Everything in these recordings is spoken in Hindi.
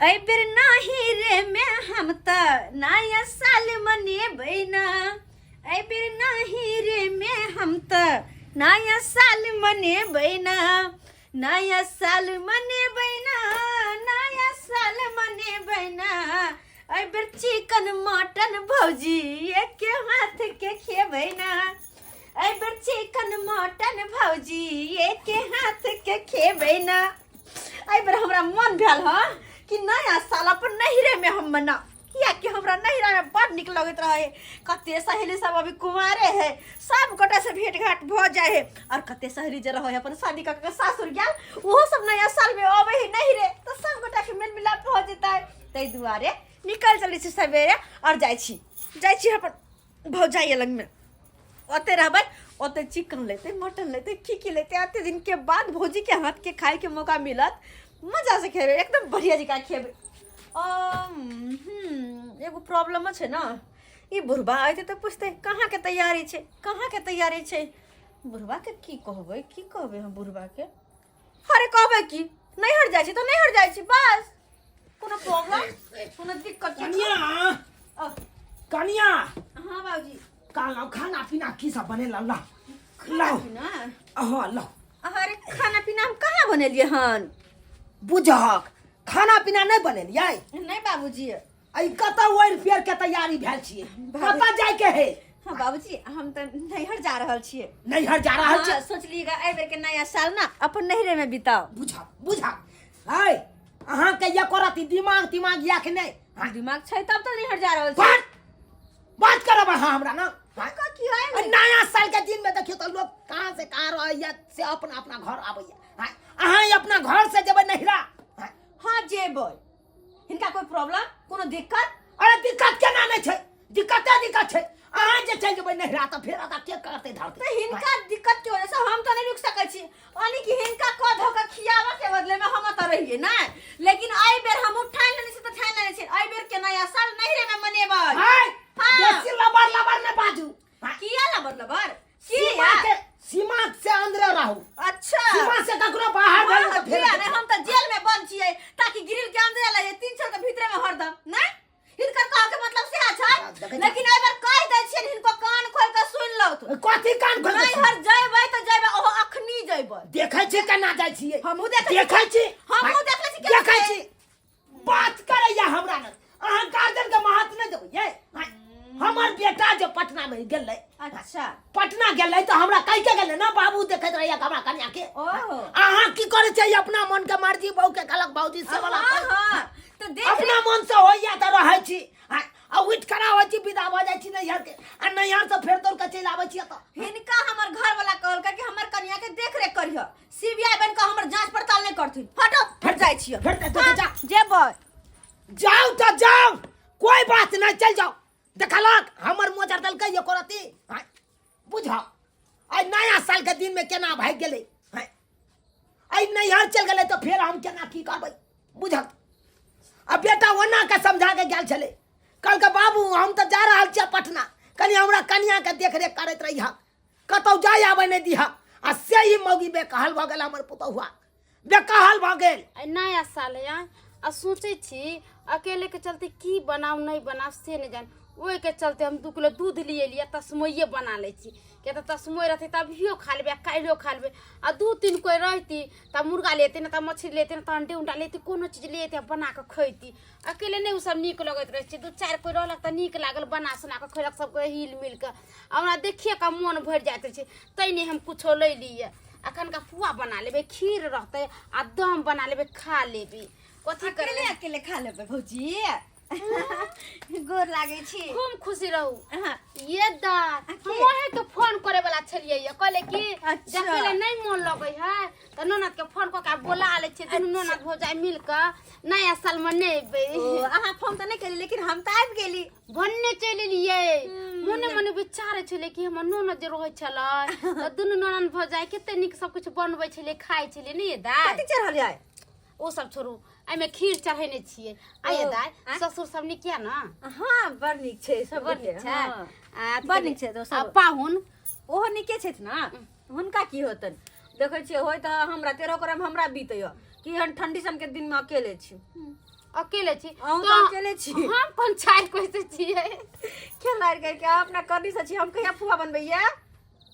ऐ बेर नाही रे में हम त नया साल मनेबै ना। ऐ बेर नाही रे में हम त नया साल मनेबै ना। नया साल मनेबै ना, नया साल मनेबै ना। ऐ बेर चिकन मटन भौजी एक हाथ के खेबै ना। ऐ बेर चिकन मटन भौजी एक हाथ के खेबै ना। ऐ बेर हमरा मन भेल ह कि नया साल अपन नहिरे में हम मना, किया कि हमरा नहिरा में बड़ निक लगत रहे। कते सहेली सब अभी कुमारे है, सब गोटे से भेंट घाट भ जाए है। और कते सहेली जे रहे अपन शादी क के सासुर गेल, ओहो सब नया साल में आवे ही नहिरे, तो सब गोटा के मेल मिलाप भ जेतै। तै दुआरे निकल चली छी सवेरे और जाय छी अपन भौजाई लग में। ओते रहबै, ओते चिकन लेते, मटन लेते, खीखी लेते। आते दिन के बाद भौजी के हाथ के खाए के मौका मिलत, मजा से खेबे, एकदम बढ़िया जका खेबे। एगो प्रॉब्लम है ना, ई बुढ़बा आते तो पूछते कहाँ के तैयारी छे, कहाँ के तैयारी छे। बुढ़बा के की कहबे हम बुढ़बा के? अरे कहबे की नैहर जाय छी तो नैहर जाय छी, बस। कोनो प्रॉब्लम, कोनो दिक्कत कनिया। हाँ बाबूजी। काला खाना पीना की सब बने ला लाओ ना। हाँ लाओ। अरे खाना पीना हम कहाँ बनेलिए हन? बुझक खाना पीना नहीं बनेलिए? नहीं बाबूजी। आई कता ओर फेर के तैयारी भेल छिए, कता जाय के है? हाँ बाबूजी, हम तो नैहर जा रहल छिए। नैहर जा रहल छिए? सोचलिएगा ए बेर के नया साल ना अपन नैहरे में बिताओ। बुझक हाय अहाँ के ये करती दिमाग या के नहीं? दिमाग छै तब तो नैहर जा रहल छिए। बात करब हमरा ना। का की है? नया साल के दिन में देखियो तो लोग कहां से कहां रहैया से अपना घर आबैया। अहाँ अपना घर से जब नैहरा? हाँ जेबै। हिनका कोई प्रॉब्लम, कोनो दिक्कत? अरे दिक्कत केना नहीं छै, दिक्कत छै। अहाँ जे चल जेबै नैहरा तो फिर आदा के करते धरते। तो हिनका दिक्कत के वजह से हम तो नहीं रुक सकै छी, यानी कि हिनका को धोखा खियावा के बदले में हम तो रहिए ना। लेकिन आई बेर हम ठान लेने से तो ठान लेने छी, आई बेर के नया साल नैहरे में मनेबै। हां बेसी लबर ने बाजू। किया लबर सीमा से अंदर रहू। अच्छा सीमा से ककरो बाहर भेल फिर हम तो जेल में बंद छिए, ताकि ग्रिल के अंदर लगे 300 के भीतर में हरदम ना। हिनकर कह के मतलब से अच्छा, लेकिन एहि बार कह दै छियै हिनको कान खोल के सुन लो। तो कथि कान खोल के? नैहर जइबै तो जइबै, ओहो अखनी जइबै। देखै छी केना जाइ छिए? हमहु देखै छी। हमहु देखै छी। देखै छी बात करैया हमरा न। अहाँ गार्जियन के महत्व नहीं देबै ये? हमर बेटा जो पटना में गेलै, अच्छा पटना गेलै तो हमरा कह के गेलै ना, बाबू देखैत रहैया हमरा कन्या के। अहाँ की करे छै? अपना मन के मर्जी बहू के कहलक बाबूजी से वाला। हां तो देख अपना मन से होइया त रहै छी आ उठ करा होइ छी, विदा भ जाइ छी नैहर के। आ नैहर से फेर तोड़ के चलि आबै छी त हिनका हमर घर वाला कहल कि हमर कन्या के देख रेख करियो, सीबीआई बन के हमर जांच पड़ताल नहीं करथिन। हटो फिर जाइ छियो। फिर जा जेबै। जाओ तो जाओ, कोई बात नहीं, चल जाओ। देखलक हमर मोजर दल के ये करती। बुझा आई नया साल के दिन में केना भाग गेलै। आई नैहर चल गेलै तो फिर हम केना की करबै? बुझक अब बेटा ओना के समझा के गेल छले, कल के बाबू हम तो जा रहल छियै पटना, कनी हमरा कन्या के देख रेख करैत रही, कतौ जाय आबै नहीं दीहा। आ से ही मौगी बेकहल भ गेल, हमर पुतहुआ बेकहल भ गेल। नया साल है आ सोचे छी अकेले के चलते की बनाऊ नहीं बनाऊ से नहीं जान। ओहि के चलते हम 2 किलो दूध लिए लिया, तस्मोइये बना ले छी। के तो तस्मोई रहती तभियो खा लेबे, काल्हियो खा लेबे। आ 2-3 कोई रहती तब मुर्गा लेते ना, तब मछली लेते ना, तब अंडे उंडा लेती, कोनो चीज लेते बना के खैती। अकेले नहीं उ सब नीक लगत रहे छी। 2-4 कोई रहलक त नीक लागल, बना सुना के खैलक सब कोई हिल मिल के। हमरा देखिए का मन भर जात रहे छी, तैने हम कुछो ले लिए। अखन का पुआ बना लेबे, खीर रहते आ दम बना लेबे, खा लेबे। कथी करे अकेले खा लेबै भौजी? गोर लागे छी, खूब खुशी रहू। ये दा हम वहे के फोन करे वाला छलिए, ये कहले कि जकेले नहीं मन लगे है त ननद के फोन क के बोला ले छी, दुनू ननद हो जाए मिल के नया साल मनेबे। अहाँ फोन तो नहीं केली, लेकिन हम तो आबि गेली। भन्ने चलि लिए। मने विचारे छले कि हमर ननद जे रहै छलै त दुनू ननद हो जाए, कते निक सब कुछ बनबै छले, खाइ छले नहीं दा। कथि चढ़ल जाय? ओ सब छोड़ू, एमे खीर चढ़ेने छिए। आये दाय ससुर सब निक या ना? हाँ बड़ निक छै, सब बड़ निक छै। बड़ निक छै। दोसर पाहुन ओहो निके छै ना, हुनका की होतन? देखै छियै होय त हमरा 13 करम हमरा बीतैय कि हम ठंडी सम के दिन में अकेले छी। अकेले छी हम तो अकेले छी। हम पंचायत कैसे छिए खेलाड़ के क्या अपना करनी से छी हम कहिया फुआ बनबैया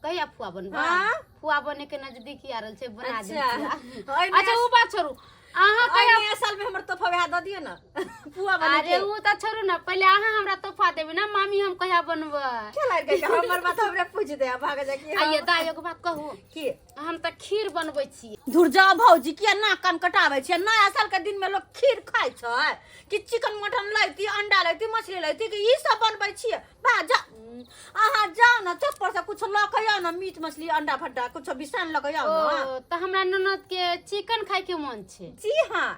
कहिया फुआ बनबा हाँ? फुआ बने के नजदीक आ रहल छै बना दे अच्छा। अच्छा वो बात छोड़ू अहाँ कहिया नया साल में हमर तोहफा वहा द दियो ना फुआ बने अरे वो तो छोड़ू ना पहले अहाँ हमरा तोहफा देबे ना मामी हम कहिया बनबै खेलाड़ के हमर बात हमरे पूछ दे भाग जा की आइए दाई एगो बात कहू की हम त खीर बनबै छी धुर जा भौजी किया नाक कान कटावे छै नया साल के दिन में लोग खीर खाय छै कि चिकन मटन लैती अंडा लैती मछली लैती कि ई सब बनबै छियै बा जा अहाँ जाओ ना चुप पर से कुछ ल के आओ ना मीट मछली अंडा फड्डा कुछ बिसान ल के आओ ना ओ त हमरा ननद के चिकन खाय के मन छै जी हां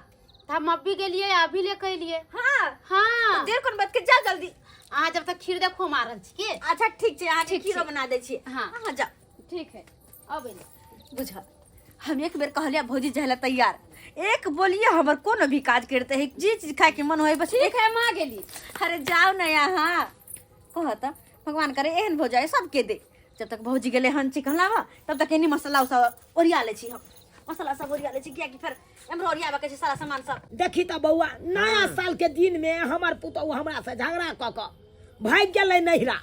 त हम अभी गेलिए अभी ले कहिलिए हां हां देर कोन बात के जा जल्दी अहाँ जब तक खीर देखो मारल छी के अच्छा ठीक छै अहाँ ठीक खीरो छै। बना दै छी हाँ। अहाँ जा ठीक है अबे बुझा हम एक बेर कहलिया भौजी जहला तैयार एक बोलिए हमर कोनो भी काज करते है जी चीज खाए के मन होय बस ठीक है मां गेली अरे जाओ ना यहाँ कहता भगवान करे एहन भो जाए सबके दे जब तक भौजी गेले हन चिकन लावा तब तक एनी मसाला सब ओरिया ले छी हम मसाला सब ओरिया ले छी किया कि फिर एमरो ओरियाबा के छै सारा सामान सब देखी त बौआ नया साल के दिन में हमर पुतौ हमरा से झगड़ा क के भाग गेलै नहिरा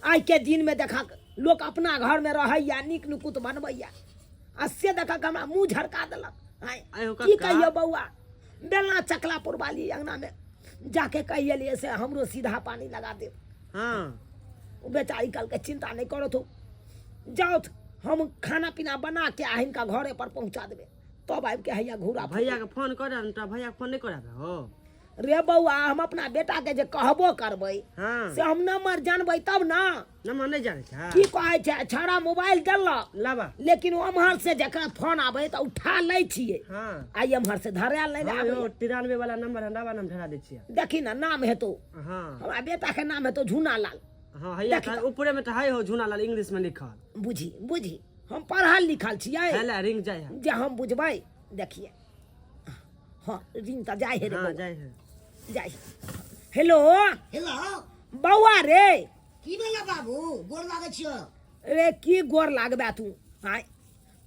आई के दिन में देखा लोग अपना घर में रहैया नीक नुकुत बनबैया आ से देखा के हमरा मुंह झरका देलक की कहियो बौआ बेलना चकला पुरवाली अंगना में जाके कहिए से हमरो सीधा पानी लगा दे हाँ वो बेचारी कल के चिंता नहीं करो तो जाओ हम खाना पीना बना के आ इनका घरे पर पहुंचा देबे तब आबि के हैया घूरा भैया के फोन कर भैया के फोन नहीं कर हो रे बउआ हम अपना बेटा के जे कहबो करबै हाँ से हम नंबर जानबै तब ना नंबर नहीं जाने छा की कहै छै छड़ा मोबाइल देलक लाबा लेकिन ओम्हर से जकरा फोन आबै त उठा लै छियै हाँ आ एम्हर से धरायल नहीं हाँ आबै यो 93 वाला नंबर है लाबा नाम धरा दे छियै देखी ना नाम हेतौ हाँ हमरा बेटा के नाम हेतौ झूना लाल हाँ हैया देखी त। ऊपरे में तो है हो झूना लाल इंग्लिश में लिखल बुझी बुझी हम पढ़ल लिखल छियै हैला रिंग जाय है जे हम बुझबै देखिए हाँ रिंग त जाय हे रे हाँ बउआ, जाय है जाय हेलो हेलो बउआ रे की भेला बाबू गोर लागै छियो रे की गोर लागबे तू आय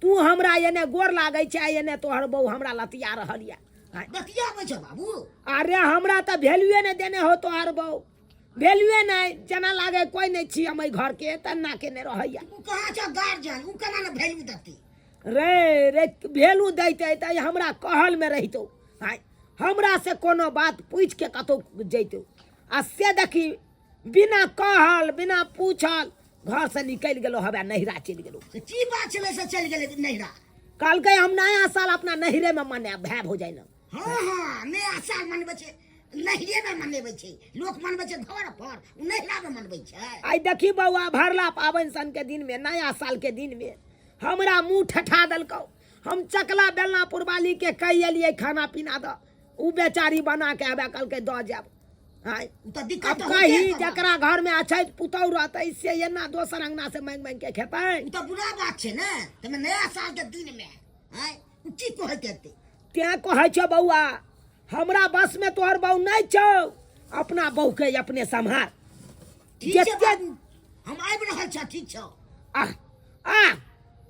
तू हमरा एने गोर लागै छै एने तोहर बहू हमरा लतिया रहल या आय बतियाबै छ बाबू अरे हमरा त वैल्यूए नहीं देने हो तोहर बहू वैल्यूए नहीं जना लागे कोई नहीं छी हम घर के तना के ने रहैया उ कहाँ छ गार्जियन उ केना न वैल्यू देती रे रे वैल्यू दैते त हमरा कहल में रहितो आय हमरा से कोनो बात पूछ के कतौ जैतो आ से देखी बिना कहल बिना पूछल घर से निकल गेलो हवे नहिरा चल गेलो से की बात छले से चल गेले नहिरा कल के हम नया साल अपना नहिरे में मने भाई हो जाए ना हां हां नया साल मनबै छै नहिरे में मनबै छै लोक मनबै छै घर पर उ नहिरा में मनबै छै आई देखी बउआ भरला पावन सन के दिन में नया साल के दिन में हमरा मुंह ठठा दलको हम चकला बेलना पुरवाली के कह एलिए खाना पीना द उ बेचारी बना के आबे कल के द जाब हाय उ त अब दिक्कत कही जकरा घर में अच्छा पुतौ रहते इससे एना दोसर अंगना से मांग मांग के खेते उ त बुरा बात छै ने तमे नया साल के दिन में हैं उ की कहत हेतै क्या कहे छ बउआ हमरा बस में तोहर बहू नहीं छौ अपना बहू के अपने संभाल ठीक छै जते बाबू हम आबि रहल छ ठीक छ आ आ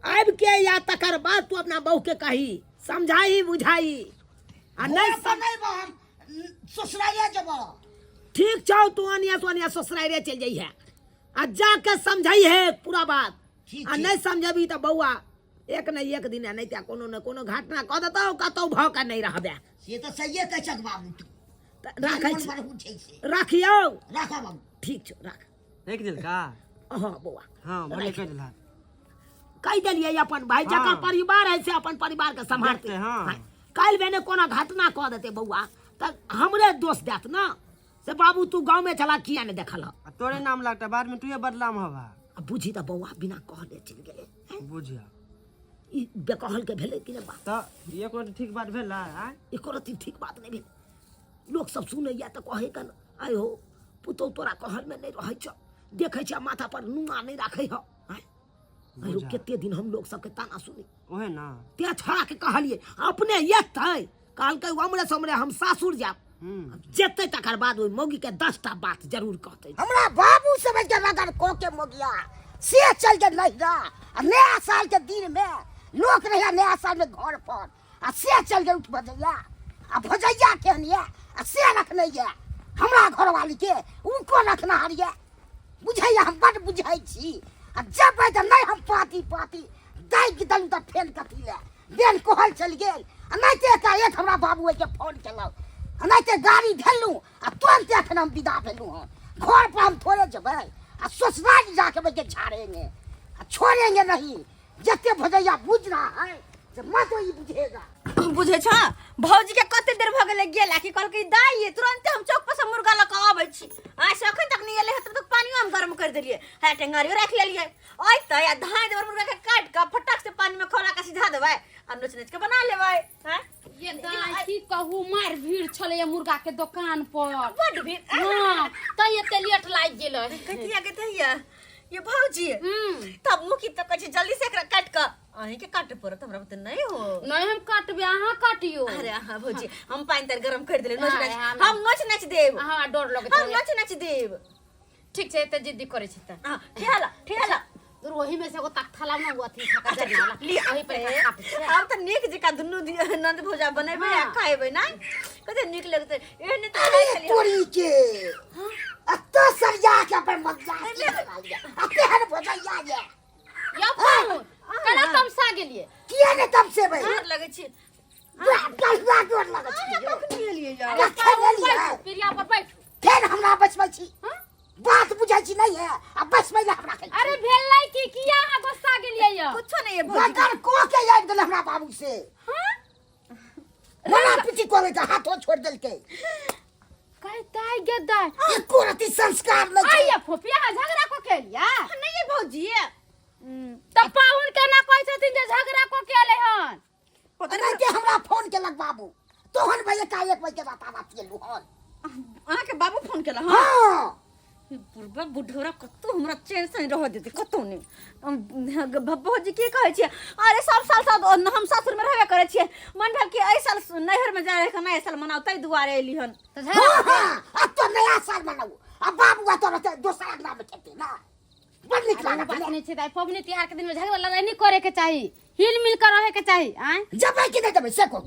आबि के या तकर बाद तू अपना बहू के कही समझाई बुझाई आ नहीं नहीं नहीं बा हम ससुरालिया जब ठीक छौ तू अनिया ससुराइरे चल जाई है आ जाके समझाई है पूरा बात ठीक आ छै। नहीं समझबी तो बउआ एक न एक दिन नहीं त्या कोनो न कोनो घटना कह देतौ कतौ भाव का नहीं रहबे से त सहिए कहै छ बाबू तू राखै मन छी बड़ पूछै छै राखियो राखा बाबू ठीक छौ राख एक दिल का हाँ बउआ हाँ भले कह दिला कह दिलिए अपन भाई हाँ। जकर परिवार है से अपन परिवार के संभालते देखते, हाँ। कल बेने कोनो घटना कह देते बउआ त हमरे दोष देत ना से बाबू तू गांव में चला किया ने देखल ह? आ तोरे नाम लगता बाद में तू बदलाम हवा अब बुझी त बउआ बिना कहले चल गेले बुझिया ई बेकहल के भेले कि ने बात तो ये कोई ठीक बात भेल आ एको रती ठीक बात नहीं भेल लोग सब सुनैया त कहे कन आय हो पुतौ तोरा कहल में नहीं रहै छ देखै छ माथा पर नुआ नहीं राखै ह आय बुझा। केते दिन हम लोग सबके ताना सुनी ओहे ना ते छोड़ा के कहलिए अपने येतै काल के हमरे समरे हम सासुर जाब जेते तकर बाद ओइ मौगी के 10टा बात जरूर कहतै हमरा बाबू सब के मगर को के मोगिया से चल के नहिरा आ नया साल के दिन में लोक रहिया नया साल में घर पर आ से चल के उठ बजैया आ भजैया केहन ये आ से रखने ये हमरा घरवाली के उनको रखना हरिये बुझैया हम बड़ बुझै छी आ जब त नहीं हम पाती पाती दाई के दल त फेन कथी ले बेन कोहल चल गेल आ नहीं ते का एक हमरा बाबू के फोन केलौ आ नहीं ते गाड़ी धेलू आ तुरंत एखन हम विदा भेलू हन घर पर हम थोड़े जबै आ ससुराल जाके बैठ के झाड़ेंगे आ छोड़ेंगे नहीं जते भजैया बुझ रहा है जे मत ही बुझेगा बुझे छ भौजी के कते देर भ गेले गेला कि कहल के दाई तुरंत हम चौक पर से मुर्गा ल के आबै छी आ से अखन तक नहीं एले तब तक पानी हम गरम कर देलिए है टेंगारियो रख लेलिए ओइ त या धाय देवर मुर्गा के काट के फटक से पानी में खौला के सिझा देबै आ नोच नोच के बना लेबै हैं ये दाई की कहू मार भीड़ छले मुर्गा के दुकान पर बड़ भी हां त एते लेट लाग गेल कतिया के तहिया ये भौजी तब मुकी तो कछ जल्दी से एकरा काट के अहीं के काटे पड़त हमरा बत नहीं हो नहीं हम काटबे अहाँ काटियो अरे हां भौजी हम पानी तर गरम कर देले नोच हाँ, नच हाँ, हम नोच नच देब हां डर लगे हम नोच नच देब ठीक छै त जिद्दी करे छी त हां ठेला तो वही में से एगो तख्ता ना हुआ थी खका जरना वही पे काट छै हम त नीक जका दुनु नंद भौजा बनेबै आ खाएबै ना कते नीक लगते एहने तो अरे तोरी के अत्ता सरजा के अपन मजा अते हर भजैया ये या पाऊ कना तमसा गेलिए किया ने तब से भाई डर लगै छी कलवा डर लगे छी कखनी एलियै जा रखे लेलिए पिरिया पर बैठ फेर हमरा बचबै छी बात बुझै छी नहीं है अब बचबै ले हमरा कहि अरे भेलै की किया अहाँ गुस्सा गेलिए य कुछो नहीं है भौजी बगर को के याद गेल हमरा बाबू से मना पिटी करे के हाथो छोड़ देलकै कहताई गदाई एको रति संस्कार नहीं आइया फोपिया झगड़ा को केलिया नहीं है भौजी तब पाहुन केना कहै छथिन जे झगड़ा को केले हन पता नहीं के हमरा फोन केलक बाबू तोहन भैया का एक बजे रात बात केलु हन अहाँ के बाबू फोन केला हां हां बुढ़बा बुढ़ौरा कतो हमरा चैन से रह देते कतो नहीं भौजी की कहै छियै अरे सब साल साल हम सासुर में रहबे करे छियै मन भेल कि एहि साल नैहर में जाए के नया साल मनाउ तै दुआरे एली हन त झगड़ा अब तो नया साल मनाऊ अब बाबू तो रहते दूसरा नाम में खेते ना बड़ निक बात लागत नहीं छै दाई पबनी तिहार के दिन में झगड़ा लड़ाई नहीं करे के चाहिए हिल मिल कर रहे के चाहिए आय जब कि नहीं जब से को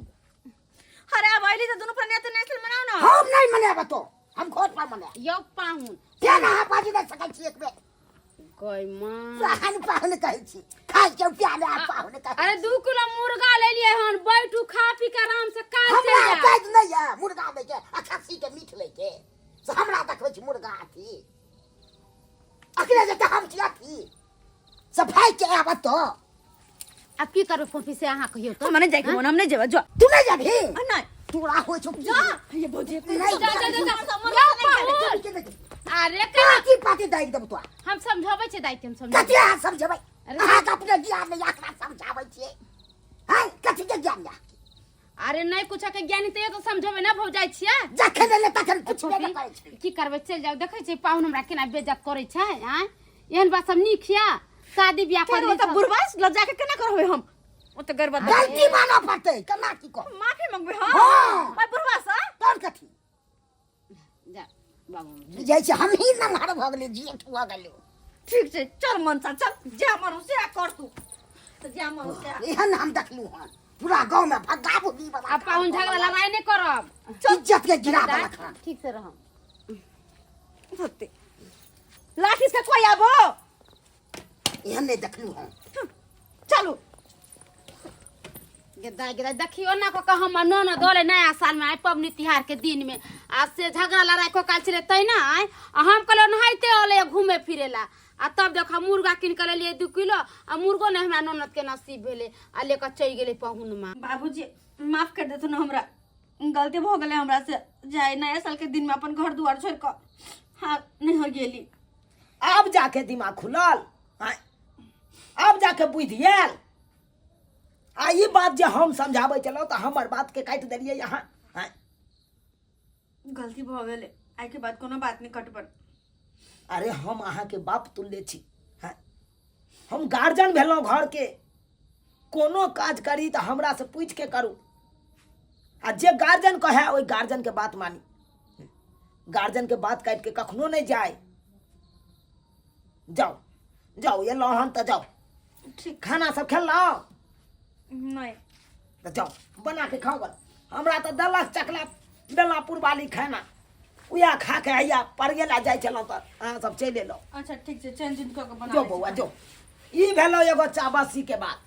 अरे अब आइली तो दोनों पर नया नया साल मनाओ ना हम नहीं मनाबो तो हम घर पर मना यो पाहुन क्या ना बाजी नहीं सकै छी एक बेर गय मां सहन पाहुन कहै छी खाइ के प्याले आ पाहुन कहै अरे 2 किलो मुर्गा ले लिए हन बैठू खा पी के आराम से काल हमरा चल जा काज नहीं है मुर्गा ले के आ खस्सी के मीठ ले के से हमरा देखबै छी मुर्गा थी अखने जे हम छिया थी सफाई के आबत तो अब की करबे फोफी से अहाँ कहियो तो हम नहीं जाए के मन हम नहीं जेबा जो तू नहीं जाबी नहीं तोरा हो छौ जा ये भौजी नहीं जा जा जा जा अरे कना की पाती दाइ देब तो हम समझाबै छै दाई हम समझाबै कते आ समझबै अहाँ के अपने ज्ञान में यात्रा समझाबै छियै हां कथि के ज्ञान या अरे नहीं कुछ के ज्ञानी ते तो समझाबै ना भौ जाय छियै जखन ले तखन पुछबे नहीं करै छी की करबै चल जाओ देखै छै पाहुन हमरा केना बेइज्जत करै छै हैं एहन बात सब नीक हिया शादी ब्याह कर कर तो बुढ़बास लज्जा के केना करबै हम ओ तो गरबा गलती माना पड़तै केना की को माफी मांगबै हाँ। हां भाई बुढ़बास तोर कथि जा बाबू जै छै हम ही नमहर भ गेलै जेठ भ गेलै ठीक छै चल मनसा चल जा मनु से कर तू तो जा मनु से एहन हम देखलू हन पूरा गांव में भगाबू दी बना अब पाहुन झगड़ा लड़ाई नहीं करब इज्जत के गिरा दाई, देलक ठीक से रहम होते लाठी से कोई आबो एहन नहीं देखलू हन चलो गेदा देखियो ना को हम न दोले नया साल में आए पबनी तिहार के दिन में आज से झगड़ा लड़ाई को काल चले तै ना आए आ हम कहलो नहाइते ओले घूमे फिरेला आ तब देख मुर्गा किन के लिए 2 किलो आ मुर्गो ने हमरा ननद के नसीब भेले आ लेकर चल गेले पाहुन मां बाबूजी माफ कर देतो ना हमरा गलती भ गेले हमरा से जाए नया साल के दिन में अपन घर दुआर छोड़ के हां नहीं हो गेली अब जाके दिमाग खुलल आय, अब जाके बुद्धि आयल आ ई बात जे हम समझाबै चलो तो हमर बात के काट देलिए यहाँ आय, गलती भ गेले आइ के बाद कोनो बात नहीं कटबन अरे हम अहाँ के बाप तुल्य छी हैं? हम गार्जियन भेलहुँ घर के कोनो काज करी तो हमरा से पूछ के करू आ जे गार्जियन कहे ओई गार्जियन के बात मानी गार्जियन के बात काट के कखनो नहीं जाए जाओ जाओ ये लहन तो जाओ ठीक खाना सब खेल लो नहीं तो जाओ बना के खाओ बल हमरा तो दलक चकला बेलापुर वाली खाना उया खा के हैया पर गेला जाय छलौ त अहाँ सब चलि लो। अच्छा ठीक छै चेंज क के बना जो लै छी। बौआ जो ई भेलो एगो चाबसी के बात।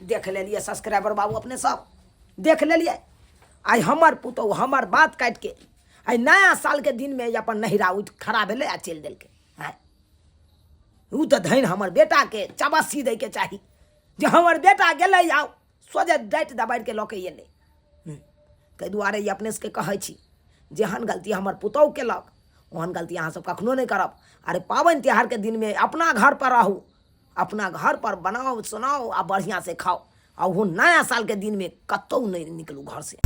देख लेलिए सब्सक्राइबर बाबू अपने सब देख लेलिए। आई हमर पुतौ हमर बात काट के आई नया साल के दिन में अपन नहिरा उठ खड़ा भेले आ चल देलके। आय उ तो धैन हमर बेटा के चाबसी दे के चाही जे हमर बेटा गेले आओ सोझे डाइट दबाड़ के लके एले। ताहि दुआरे ई अपने सबके कहै छी जेहन गलती हमर पुतौ केलक ओहन गलती अहाँ सब कखनो नहीं करब। अरे पाबनि त्योहार के दिन में अपना घर पर रहू, अपना घर पर बनाओ सुनाओ आ बढ़िया से खाओ। और वो नया साल के दिन में कतौ नहीं निकलू घर से।